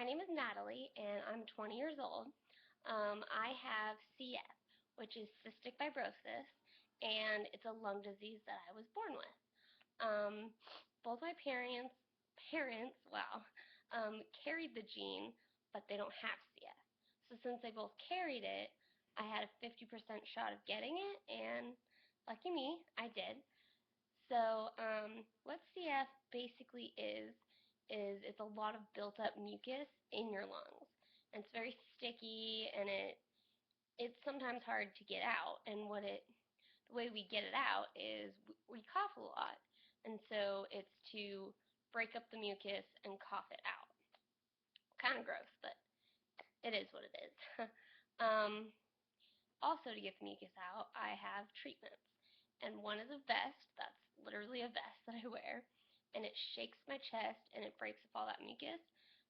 name is Natalie, and I'm 20 years old. I have CF, which is cystic fibrosis, and it's a lung disease that I was born with. Um, Both my parents, carried the gene, but they don't have CF. So since they both carried it, I had a 50% shot of getting it, and lucky me, I did. So, what CF basically is it's a lot of built up mucus in your lungs. And it's very sticky, and it's sometimes hard to get out. And the way we get it out is we cough a lot. And so it's to break up the mucus and cough it out. Kind of gross, but it is what it is. um, Also, to get the mucus out, I have treatments. And one is a vest, that's literally a vest that I wear, and it shakes my chest and it breaks up all that mucus.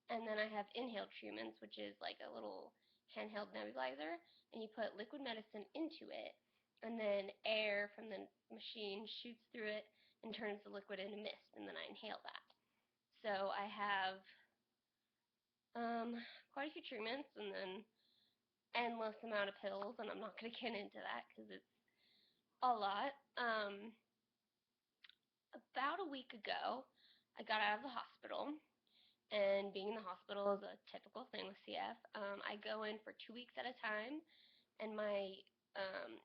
And then I have inhaled treatments, which is like a little handheld nebulizer, and you put liquid medicine into it, and then air from the machine shoots through it and turns the liquid into mist, and then I inhale that. So I have quite a few treatments, and then endless amount of pills, and I'm not going to get into that because it's a lot. About a week ago, I got out of the hospital, and being in the hospital is a typical thing with CF. I go in for 2 weeks at a time, and my um,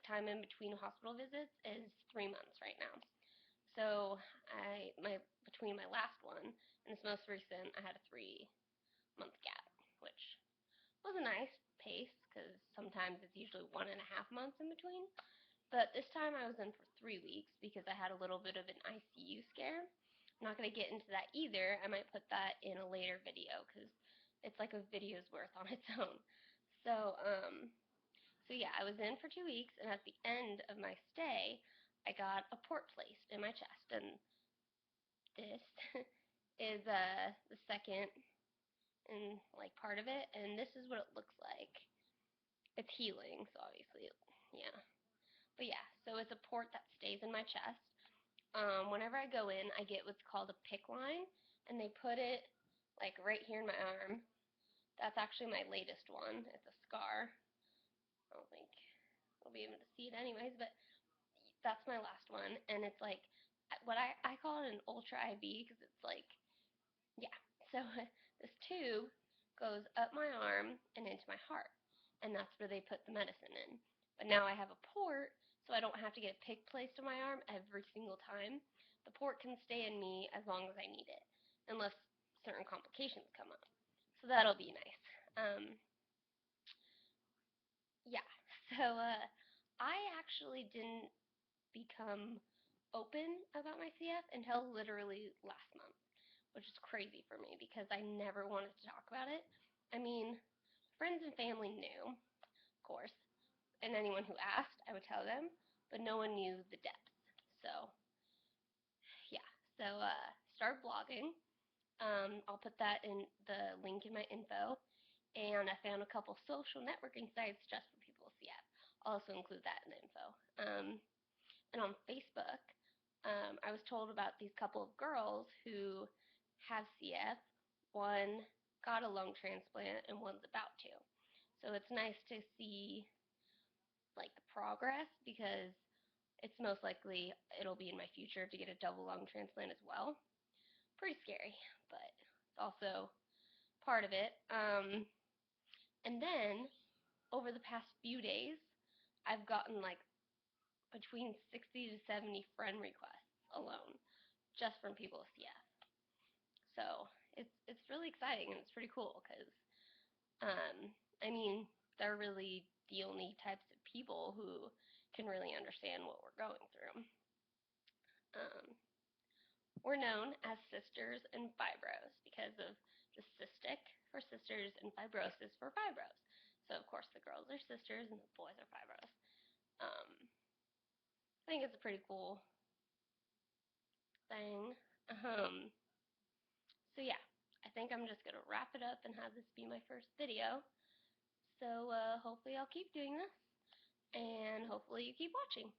time in between hospital visits is 3 months right now. So between my last one and this most recent, I had a 3 month gap, which was a nice pace because sometimes it's usually 1.5 months in between. But this time I was in for 3 weeks because I had a little bit of an ICU scare. I'm not going to get into that either. I might put that in a later video because it's like a video's worth on its own. So, yeah, I was in for 2 weeks, and at the end of my stay, I got a port placed in my chest, and this is the second and part of it, and this is what it looks like. It's healing, so obviously, yeah. But yeah, so it's a port that stays in my chest. Whenever I go in, I get what's called a PICC line, and they put it right here in my arm. That's actually my latest one. It's a scar. I don't think I'll be able to see it anyways, but that's my last one, and it's what I call it an ultra IV because it's yeah. So this tube goes up my arm and into my heart, and that's where they put the medicine in. But now I have a port, so I don't have to get a PICC placed on my arm every single time. The port can stay in me as long as I need it, unless certain complications come up. So that'll be nice. Yeah. So I actually didn't become open about my CF until literally last month, which is crazy for me because I never wanted to talk about it. I mean, friends and family knew, of course, and anyone who asked, I would tell them, but no one knew the depth. So, yeah. So, start blogging. I'll put that in the link in my info. And I found a couple social networking sites just for people with CF. I'll also include that in the info. And on Facebook, I was told about these couple of girls who have CF. One got a lung transplant and one's about to. So it's nice to see the progress because it's most likely it'll be in my future to get a double lung transplant as well. Pretty scary, but it's also part of it. And then over the past few days, I've gotten between 60 to 70 friend requests alone just from people with CF. So it's really exciting and it's pretty cool because I mean they're really the only types of people who can really understand what we're going through. Um, we're known as sisters in fibros because of the cystic for sisters and fibrosis for fibros. So of course the girls are sisters and the boys are fibros. I think it's a pretty cool thing. So yeah, I think I'm just gonna wrap it up and have this be my first video. So hopefully I'll keep doing this, and hopefully you keep watching.